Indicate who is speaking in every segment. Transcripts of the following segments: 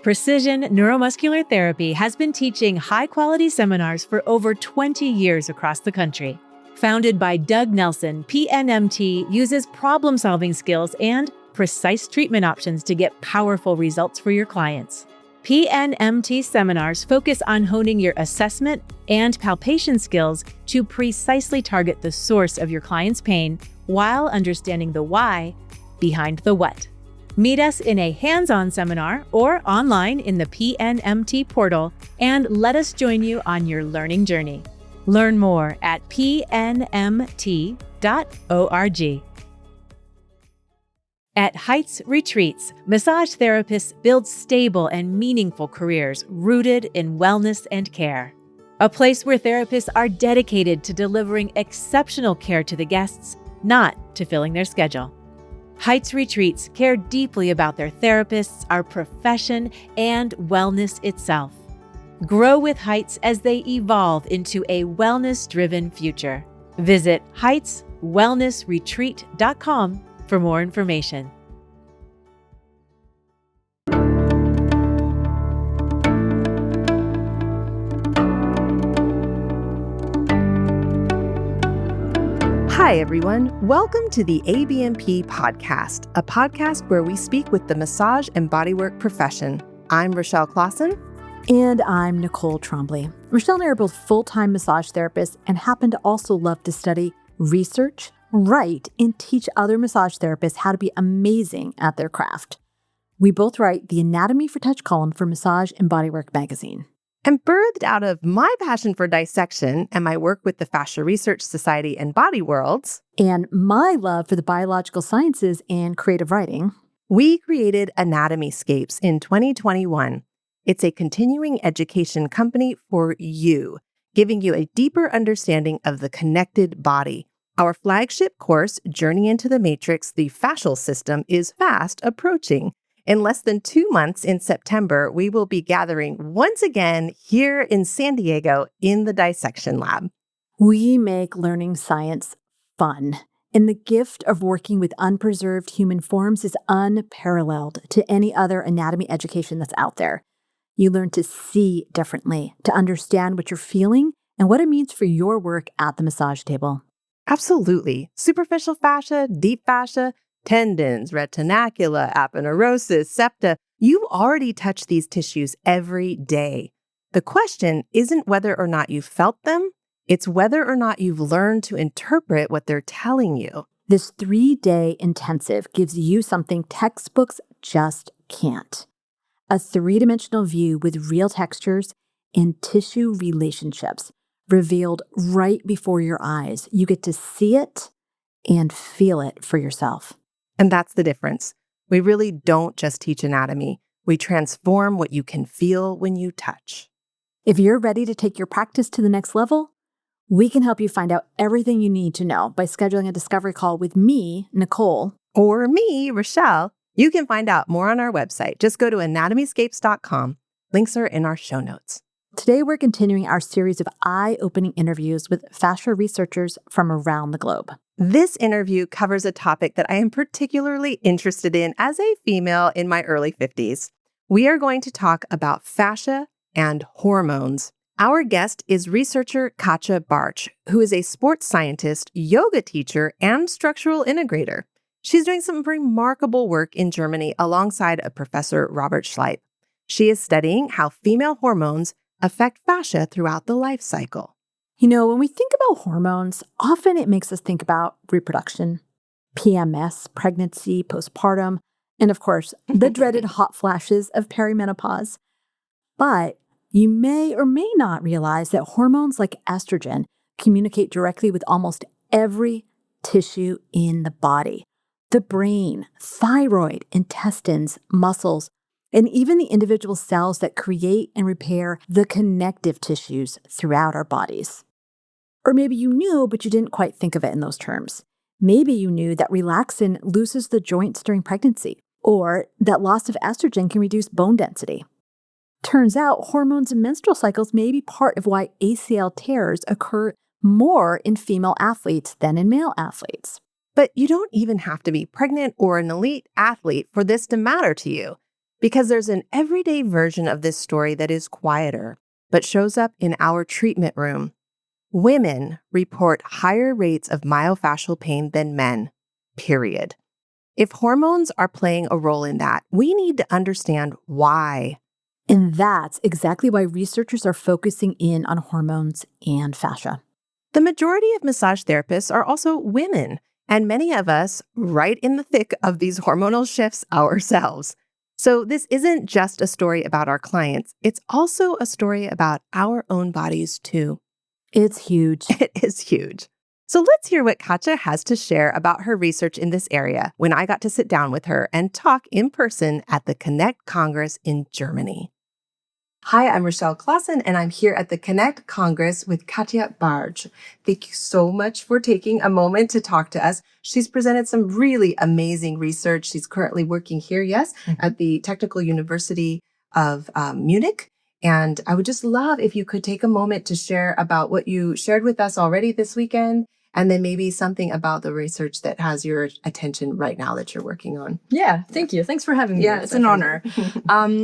Speaker 1: Precision Neuromuscular Therapy has been teaching high-quality seminars for over 20 years across the country. Founded by Doug Nelson, PNMT uses problem-solving skills and precise treatment options to get powerful results for your clients. PNMT seminars focus on honing your assessment and palpation skills to precisely target the source of your client's pain while understanding the why behind the what. Meet us in a hands-on seminar or online in the PNMT portal and let us join you on your learning journey. Learn more at pnmt.org. At Heights Retreats, massage therapists build stable and meaningful careers rooted in wellness and care. A place where therapists are dedicated to delivering exceptional care to the guests, not to filling their schedule. Heights Retreats care deeply about their therapists, our profession, and wellness itself. Grow with Heights as they evolve into a wellness-driven future. Visit heightswellnessretreat.com for more information.
Speaker 2: Hi, everyone. Welcome to the ABMP podcast, a podcast where we speak with the massage and bodywork profession. I'm Rachelle Clausen.
Speaker 3: And I'm Nicole Trombley. Rachelle and I are both full-time massage therapists and happen to also love to study, research, write, and teach other massage therapists how to be amazing at their craft. We both write the Anatomy for Touch column for Massage and Bodywork magazine.
Speaker 2: And birthed out of my passion for dissection and my work with the Fascia Research Society and Body Worlds,
Speaker 3: and my love for the biological sciences and creative writing,
Speaker 2: we created Anatomyscapes in 2021. It's a continuing education company for you, giving you a deeper understanding of the connected body. Our flagship course, Journey into the Matrix, the Fascial System, is fast approaching. In less than 2 months in September, we will be gathering once again here in San Diego in the Dissection Lab.
Speaker 3: we make learning science fun. And the gift of working with unpreserved human forms is unparalleled to any other anatomy education that's out there. You learn to see differently, to understand what you're feeling and what it means for your work at the massage table.
Speaker 2: Absolutely. Superficial fascia, deep fascia, tendons, retinacula, aponeurosis, septa. You already touch these tissues every day. The question isn't whether or not you felt them, it's whether or not you've learned to interpret what they're telling you.
Speaker 3: This 3-day intensive gives you something textbooks just can't. A 3-dimensional view with real textures and tissue relationships revealed right before your eyes. You get to see it and feel it for yourself.
Speaker 2: And that's the difference. We really don't just teach anatomy. We transform what you can feel when you touch.
Speaker 3: If you're ready to take your practice to the next level, we can help you find out everything you need to know by scheduling a discovery call with me, Nicole.
Speaker 2: Or me, Rachelle. You can find out more on our website. Just go to anatomyscapes.com. Links are in our show notes.
Speaker 3: Today, we're continuing our series of eye-opening interviews with fascia researchers from around the globe.
Speaker 2: This interview covers a topic that I am particularly interested in as a female in my early 50s. We are going to talk about fascia and hormones. Our guest is researcher Katja Bartsch, who is a sports scientist, yoga teacher, and structural integrator. She's doing some remarkable work in Germany alongside a professor, Robert Schleip. She is studying how female hormones affect fascia throughout the life cycle.
Speaker 3: You know, when we think about hormones, often it makes us think about reproduction, PMS, pregnancy, postpartum, and of course, the dreaded hot flashes of perimenopause. But you may or may not realize that hormones like estrogen communicate directly with almost every tissue in the body. The brain, thyroid, intestines, muscles, and even the individual cells that create and repair the connective tissues throughout our bodies. Or maybe you knew, but you didn't quite think of it in those terms. Maybe you knew that relaxin loosens the joints during pregnancy, or that loss of estrogen can reduce bone density. Turns out hormones and menstrual cycles may be part of why ACL tears occur more in female athletes than in male athletes.
Speaker 2: But you don't even have to be pregnant or an elite athlete for this to matter to you. because there's an everyday version of this story that is quieter, but shows up in our treatment room. Women report higher rates of myofascial pain than men, period. If hormones are playing a role in that, we need to understand why.
Speaker 3: And that's exactly why researchers are focusing in on hormones and fascia.
Speaker 2: The majority of massage therapists are also women, and many of us right in the thick of these hormonal shifts ourselves. So this isn't just a story about our clients, it's also a story about our own bodies too.
Speaker 3: It's huge.
Speaker 2: It is huge. So let's hear what Katja has to share about her research in this area when I got to sit down with her and talk in person at the Connect Congress in Germany. Hi, I'm Rachelle Clausen, and I'm here at the Connect Congress with Katja Bartsch. Thank you so much for taking a moment to talk to us. She's presented some really amazing research. She's currently working here, at the Technical University of Munich. And I would just love if you could take a moment to share about what you shared with us already this weekend, and then maybe something about the research that has your attention right now that you're working on.
Speaker 4: Yeah, thank you. Thanks for having me.
Speaker 2: Yeah,
Speaker 4: it's an honor.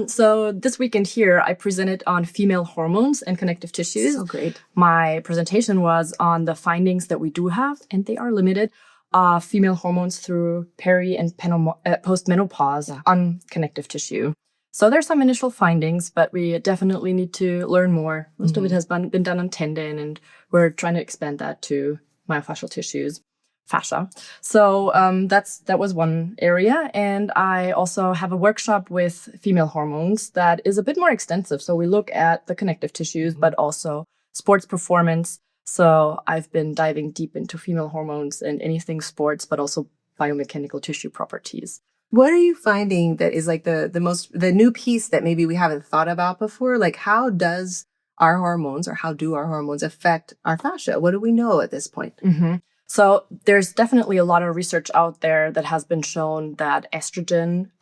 Speaker 4: So this weekend here, I presented on female hormones and connective tissues.
Speaker 2: So great.
Speaker 4: My presentation was on the findings that we do have, and they are limited, female hormones through peri and postmenopause on connective tissue. So there's some initial findings, but we definitely need to learn more. Most of it has been done on tendon, and we're trying to expand that to myofascial tissues, fascia. So that was one area. And I also have a workshop with female hormones that is a bit more extensive. So we look at the connective tissues, but also sports performance. So I've been diving deep into female hormones and anything sports, but also biomechanical tissue properties.
Speaker 2: What are you finding that is like the new piece that maybe we haven't thought about before? Like, how does our hormones, or how do our hormones affect our fascia? What do we know at this point?
Speaker 4: So there's definitely a lot of research out there that has been shown that estrogen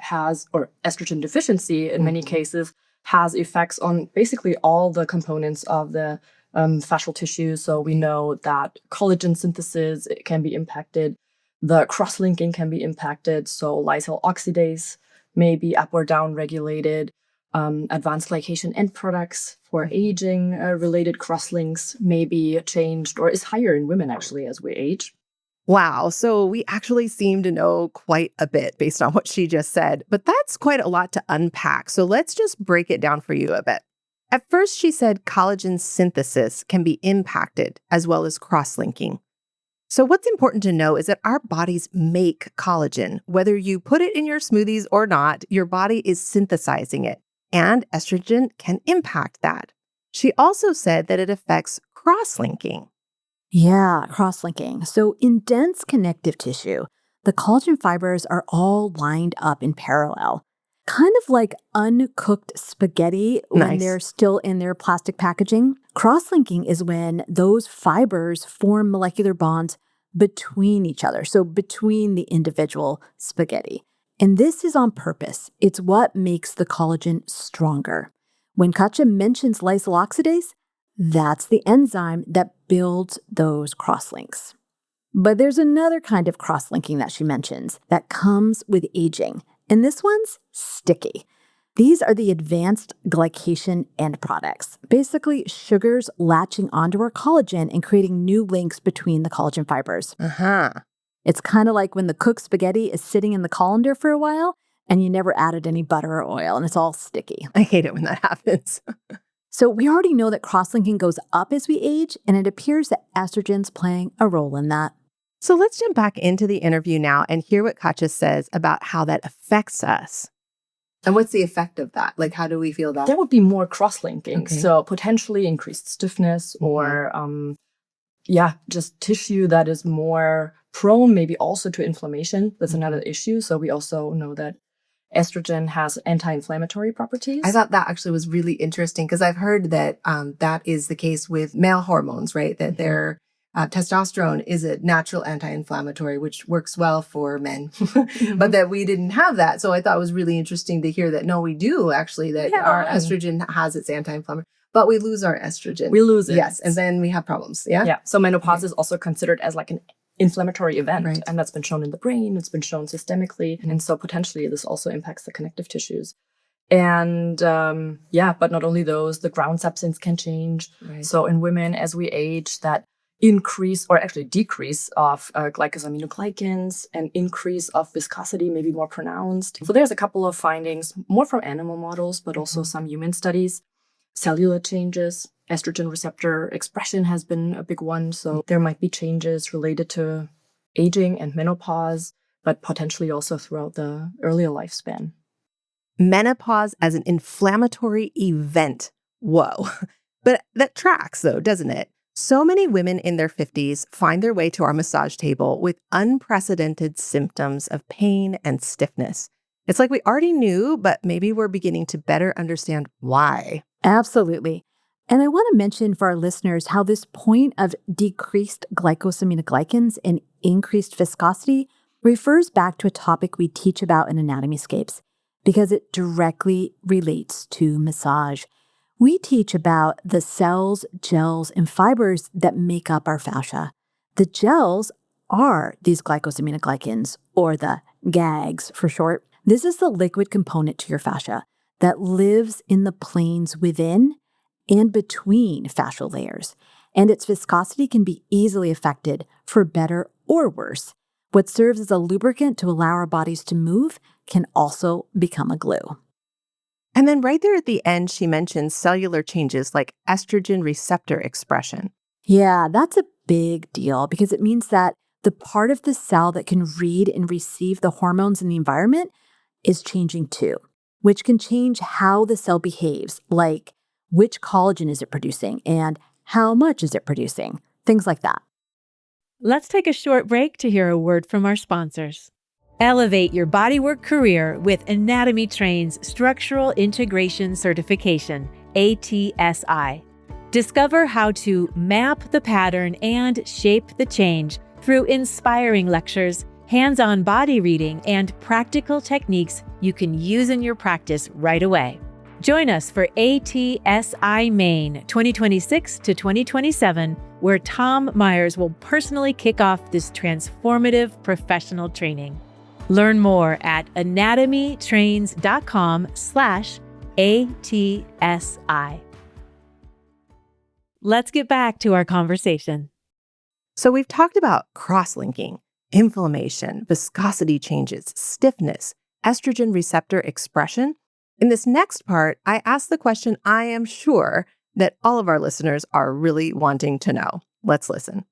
Speaker 4: deficiency in many cases has effects on basically all the components of the fascial tissue. So we know that collagen synthesis can be impacted. The cross-linking can be impacted. So lysyl oxidase may be up or down regulated. Advanced glycation end products for aging related crosslinks may be changed or is higher in women actually as we age.
Speaker 2: Wow. So we actually seem to know quite a bit based on what she just said, but that's quite a lot to unpack. So let's just break it down for you a bit. At first, she said collagen synthesis can be impacted as well as cross-linking. So what's important to know is that our bodies make collagen. Whether you put it in your smoothies or not, your body is synthesizing it, and estrogen can impact that. She also said that it affects cross-linking.
Speaker 3: Yeah, cross-linking. So in dense connective tissue, the collagen fibers are all lined up in parallel, kind of like uncooked spaghetti when they're still in their plastic packaging. Cross-linking is when those fibers form molecular bonds between each other, so between the individual spaghetti. And this is on purpose. It's what makes the collagen stronger. When Katja mentions lysyl oxidase, that's the enzyme that builds those crosslinks. But there's another kind of cross-linking that she mentions that comes with aging, and this one's sticky. These are the advanced glycation end products, basically sugars latching onto our collagen and creating new links between the collagen fibers. It's kind of like when the cooked spaghetti is sitting in the colander for a while and you never added any butter or oil and it's all sticky.
Speaker 2: I hate it when that happens.
Speaker 3: So we already know that cross-linking goes up as we age, and it appears that estrogen's playing a role in that.
Speaker 2: So let's jump back into the interview now and hear what Katja says about how that affects us. And what's the effect of that? Like, how do we feel that?
Speaker 4: There would be more cross-linking.
Speaker 2: Okay.
Speaker 4: So potentially increased stiffness or, just tissue that is more prone maybe also to inflammation. That's another issue. So we also know that estrogen has anti-inflammatory properties.
Speaker 2: I thought that actually was really interesting because I've heard that that is the case with male hormones, right? That their testosterone is a natural anti-inflammatory, which works well for men, but that we didn't have that. So I thought it was really interesting to hear that, no, we do actually, that our estrogen has its anti-inflammatory, but we lose our estrogen.
Speaker 4: We lose it.
Speaker 2: Yes. And then we have problems. Yeah.
Speaker 4: Yeah. So menopause is also considered as like an inflammatory event.
Speaker 2: Right.
Speaker 4: And that's been shown in the brain. It's been shown systemically. And so potentially this also impacts the connective tissues. And but not only those, the ground substance can change.
Speaker 2: Right.
Speaker 4: So in women, as we age, that increase or actually decrease of glycosaminoglycans and increase of viscosity may be more pronounced. So there's a couple of findings, more from animal models, but also some human studies. Cellular changes, estrogen receptor expression has been a big one. So there might be changes related to aging and menopause, but potentially also throughout the earlier lifespan.
Speaker 2: Menopause as an inflammatory event. Whoa. But that tracks, though, doesn't it? So many women in their 50s find their way to our massage table with unprecedented symptoms of pain and stiffness. It's like we already knew, but maybe we're beginning to better understand why.
Speaker 3: Absolutely. And I want to mention for our listeners how this point of decreased glycosaminoglycans and increased viscosity refers back to a topic we teach about in Anatomyscapes because it directly relates to massage. We teach about the cells, gels, and fibers that make up our fascia. The gels are these glycosaminoglycans, or the GAGs for short. This is the liquid component to your fascia that lives in the planes within and between fascial layers, and its viscosity can be easily affected for better or worse. What serves as a lubricant to allow our bodies to move can also become a glue.
Speaker 2: And then right there at the end, she mentions cellular changes like estrogen receptor expression.
Speaker 3: Yeah, that's a big deal because it means that the part of the cell that can read and receive the hormones in the environment is changing too, which can change how the cell behaves, like which collagen is it producing and how much is it producing, things like that.
Speaker 1: Let's take a short break to hear a word from our sponsors. Elevate your bodywork career with Anatomy Train's Structural Integration Certification, ATSI. Discover how to map the pattern and shape the change through inspiring lectures, hands-on body reading, and practical techniques you can use in your practice right away. Join us for ATSI Maine 2026 to 2027, where Tom Myers will personally kick off this transformative professional training. Learn more at anatomytrains.com/ATSI. Let's get back to our conversation.
Speaker 2: So we've talked about cross-linking, inflammation, viscosity changes, stiffness, estrogen receptor expression. In this next part, I ask the question I am sure that all of our listeners are really wanting to know. Let's listen.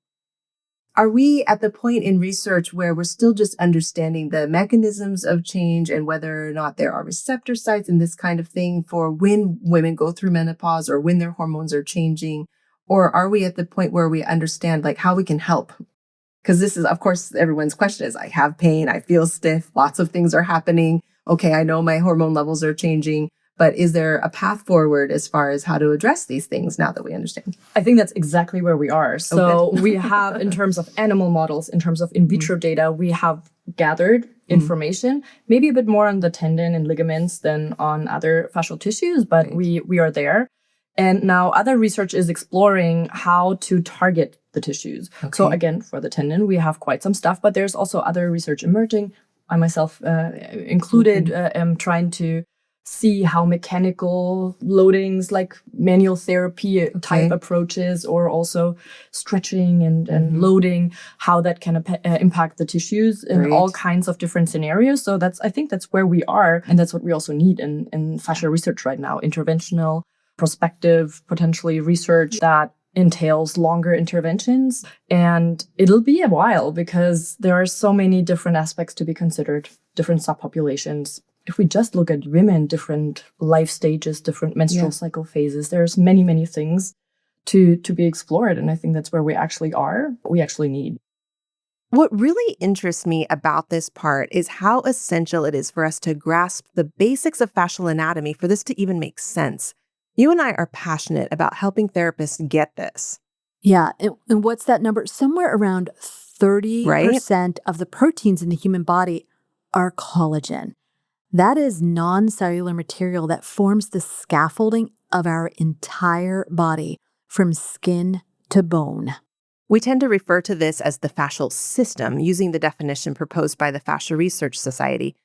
Speaker 2: Are we at the point in research where we're still just understanding the mechanisms of change and whether or not there are receptor sites and this kind of thing for when women go through menopause or when their hormones are changing? Or are we at the point where we understand like how we can help? Because this is, of course, everyone's question is, I have pain, I feel stiff, lots of things are happening. Okay, I know my hormone levels are changing, but is there a path forward as far as how to address these things now that we understand?
Speaker 4: I think that's exactly where we are. So we have, in terms of animal models, in terms of in vitro data, we have gathered information, maybe a bit more on the tendon and ligaments than on other fascial tissues, but we are there. And now other research is exploring how to target the tissues.
Speaker 2: Okay.
Speaker 4: So again, for the tendon, we have quite some stuff, but there's also other research emerging. I myself included, am trying to see how mechanical loadings like manual therapy type approaches or also stretching and loading, how that can impact the tissues in all kinds of different scenarios. So I think that's where we are. And that's what we also need in fascia research right now, interventional, prospective, potentially research that entails longer interventions. And it'll be a while because there are so many different aspects to be considered, different subpopulations. If we just look at women, different life stages, different menstrual cycle phases, there's many, many things to be explored. And I think that's where we actually are, what we actually need.
Speaker 2: What really interests me about this part is how essential it is for us to grasp the basics of fascial anatomy for this to even make sense. You and I are passionate about helping therapists get this.
Speaker 3: Yeah. And what's that number? Somewhere around 30% of the proteins in the human body are collagen. That is non-cellular material that forms the scaffolding of our entire body, from skin to bone.
Speaker 2: We tend to refer to this as the fascial system, using the definition proposed by the Fascia Research Society.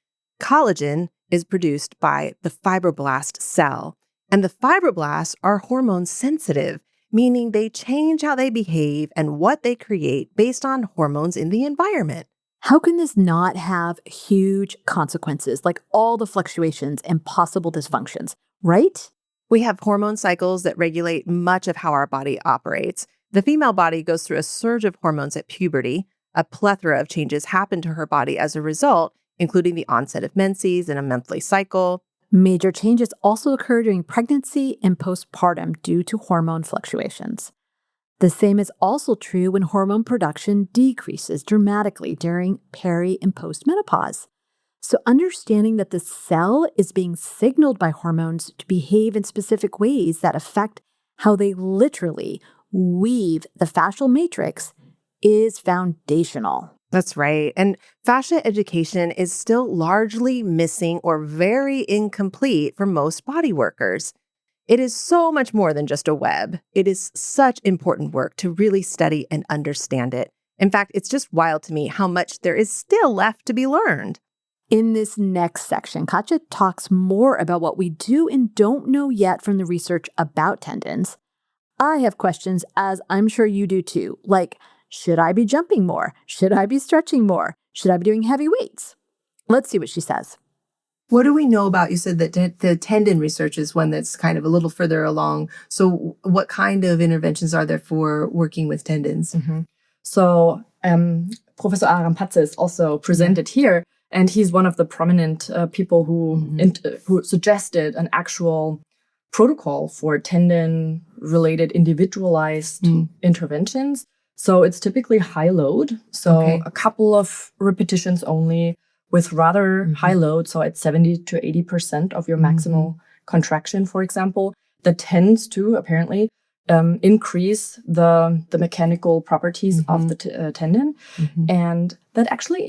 Speaker 2: Collagen is produced by the fibroblast cell. And the fibroblasts are hormone sensitive, meaning they change how they behave and what they create based on hormones in the environment.
Speaker 3: How can this not have huge consequences, like all the fluctuations and possible dysfunctions, right?
Speaker 2: We have hormone cycles that regulate much of how our body operates. The female body goes through a surge of hormones at puberty. A plethora of changes happen to her body as a result, including the onset of menses and a monthly cycle.
Speaker 3: Major changes also occur during pregnancy and postpartum due to hormone fluctuations. The same is also true when hormone production decreases dramatically during peri and postmenopause. So understanding that the cell is being signaled by hormones to behave in specific ways that affect how they literally weave the fascial matrix is foundational.
Speaker 2: That's right. And fascia education is still largely missing or very incomplete for most body workers. It is so much more than just a web. It is such important work to really study and understand it. In fact, it's just wild to me how much there is still left to be learned.
Speaker 3: In this next section, Katja talks more about what we do and don't know yet from the research about tendons. I have questions, as I'm sure you do too, like, should I be jumping more? Should I be stretching more? Should I be doing heavy weights? Let's see what she says.
Speaker 2: What do we know about, you said that the tendon research is one that's kind of a little further along. So what kind of interventions are there for working with tendons?
Speaker 4: Mm-hmm. So Professor Aram Patze is also presented here, and he's one of the prominent people who suggested an actual protocol for tendon-related individualized interventions. So it's typically high load, so a couple of repetitions only with rather high load, so at 70 to 80% of your maximal contraction, for example, that tends to apparently increase the mechanical properties of the tendon. And that actually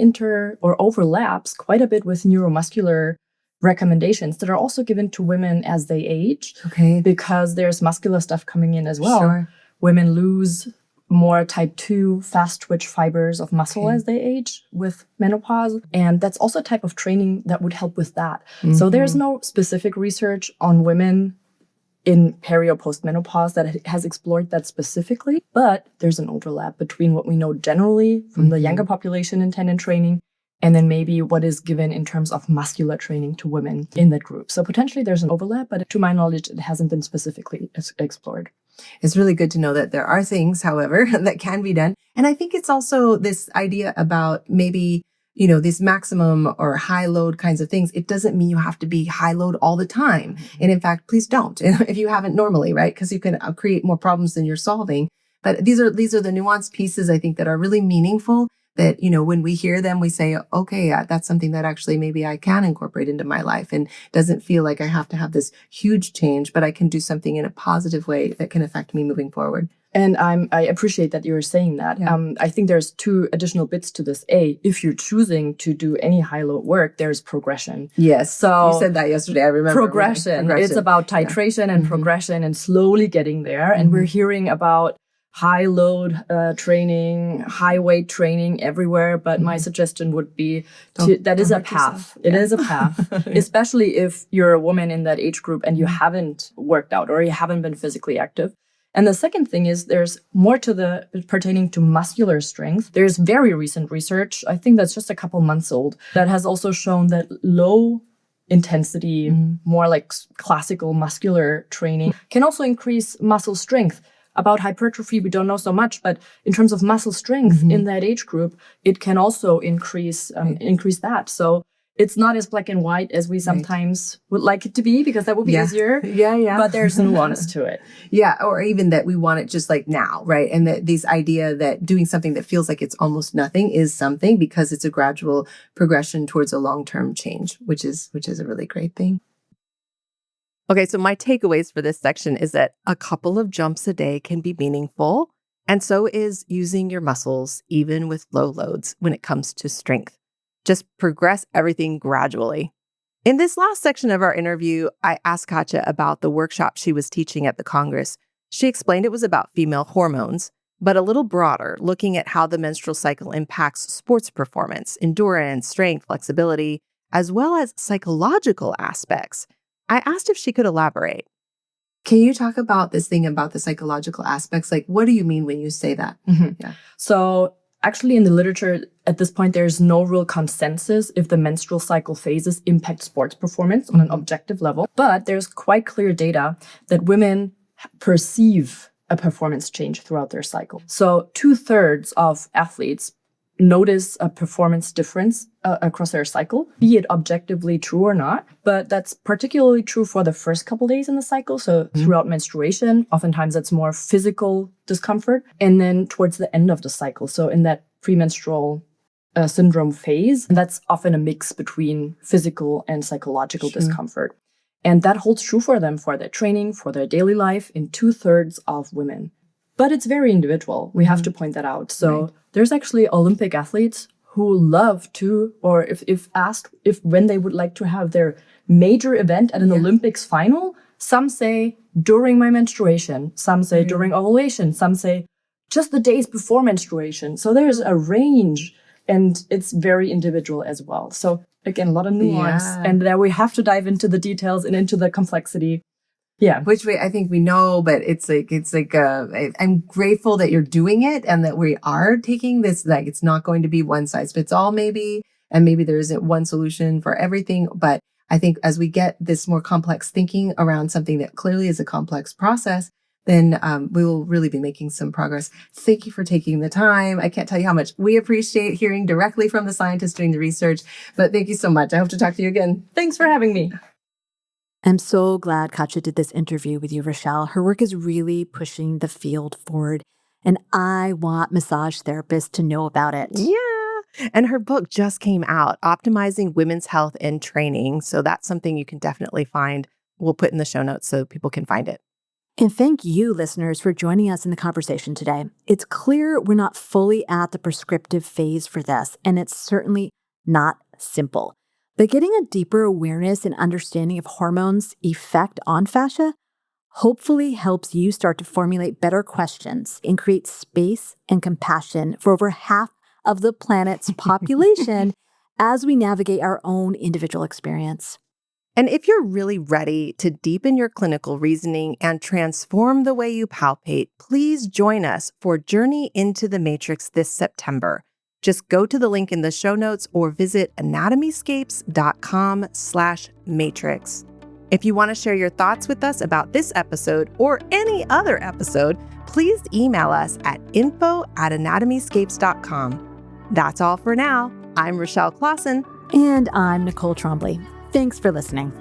Speaker 4: overlaps quite a bit with neuromuscular recommendations that are also given to women as they age, because there's muscular stuff coming in as well.
Speaker 2: Sure.
Speaker 4: Women lose more type 2 fast twitch fibers of muscle as they age with menopause. And that's also a type of training that would help with that. So there's no specific research on women in peri or postmenopause that has explored that specifically, but there's an overlap between what we know generally from the younger population in tendon training and then maybe what is given in terms of muscular training to women in that group. So potentially there's an overlap, but to my knowledge, it hasn't been specifically explored.
Speaker 2: It's really good to know that there are things, however, that can be done. And I think it's also this idea about maybe, these maximum or high load kinds of things. It doesn't mean you have to be high load all the time. And in fact, please don't if you haven't normally, right? Because you can create more problems than you're solving. But these are the nuanced pieces, I think, that are really meaningful that, when we hear them, we say, okay, that's something that actually maybe I can incorporate into my life and doesn't feel like I have to have this huge change, but I can do something in a positive way that can affect me moving forward.
Speaker 4: And I appreciate that you're saying that. Yeah. I think there's two additional bits to this. If you're choosing to do any high load work, there's progression.
Speaker 2: Yes.
Speaker 4: So
Speaker 2: you said that yesterday. I remember.
Speaker 4: Progression. It's about titration and progression and slowly getting there. And we're hearing about high load training, high weight training everywhere. But my suggestion would be that is a path. It is a path, especially if you're a woman in that age group and you haven't worked out or you haven't been physically active. And the second thing is there's more to the pertaining to muscular strength. There's very recent research, I think that's just a couple months old, that has also shown that low intensity, more like classical muscular training can also increase muscle strength. About hypertrophy, we don't know so much, but in terms of muscle strength in that age group, it can also increase that. So it's not as black and white as we sometimes would like it to be, because that would be easier.
Speaker 2: Yeah.
Speaker 4: But there's nuance to it.
Speaker 2: Yeah, or even that we want it just like now, right? And that this idea that doing something that feels like it's almost nothing is something, because it's a gradual progression towards a long-term change, which is a really great thing. Okay, so my takeaways for this section is that a couple of jumps a day can be meaningful, and so is using your muscles, even with low loads when it comes to strength. Just progress everything gradually. In this last section of our interview, I asked Katja about the workshop she was teaching at the Congress. She explained it was about female hormones, but a little broader, looking at how the menstrual cycle impacts sports performance, endurance, strength, flexibility, as well as psychological aspects. I asked if she could elaborate. Can you talk about this thing about the psychological aspects? Like, what do you mean when you say that? Yeah.
Speaker 4: So actually in the literature at this point, there's no real consensus if the menstrual cycle phases impact sports performance on an objective level. But there's quite clear data that women perceive a performance change throughout their cycle. So 2/3 of athletes notice a performance difference across their cycle, be it objectively true or not. But that's particularly true for the first couple days in the cycle. So throughout menstruation, oftentimes that's more physical discomfort. And then towards the end of the cycle, so in that premenstrual syndrome phase, that's often a mix between physical and psychological discomfort. And that holds true for them, for their training, for their daily life in 2/3 of women. But it's very individual. We have to point that out. So there's actually Olympic athletes who love to, or if asked if when they would like to have their major event at an Olympics final, some say during my menstruation, some say during ovulation, some say just the days before menstruation. So there's a range, and it's very individual as well. So again, a lot of nuance, and there we have to dive into the details and into the complexity. Yeah.
Speaker 2: Which I think we know, but it's like, I'm grateful that you're doing it and that we are taking this, like, it's not going to be one size fits all maybe, and maybe there isn't one solution for everything. But I think as we get this more complex thinking around something that clearly is a complex process, then we will really be making some progress. Thank you for taking the time. I can't tell you how much we appreciate hearing directly from the scientists doing the research, but thank you so much. I hope to talk to you again.
Speaker 4: Thanks for having me.
Speaker 3: I'm so glad Katja did this interview with you, Rachelle. Her work is really pushing the field forward, and I want massage therapists to know about it.
Speaker 2: Yeah. And her book just came out, Optimizing Women's Health and Training. So that's something you can definitely find. We'll put in the show notes so people can find it.
Speaker 3: And thank you, listeners, for joining us in the conversation today. It's clear we're not fully at the prescriptive phase for this, and it's certainly not simple. But getting a deeper awareness and understanding of hormones' effect on fascia hopefully helps you start to formulate better questions and create space and compassion for over half of the planet's population as we navigate our own individual experience.
Speaker 2: And if you're really ready to deepen your clinical reasoning and transform the way you palpate, please join us for Journey into the Matrix this September. Just go to the link in the show notes or visit anatomyscapes.com/matrix. If you want to share your thoughts with us about this episode or any other episode, please email us at info@anatomyscapes.com. That's all for now. I'm Rachelle Clausen.
Speaker 3: And I'm Nicole Trombley. Thanks for listening.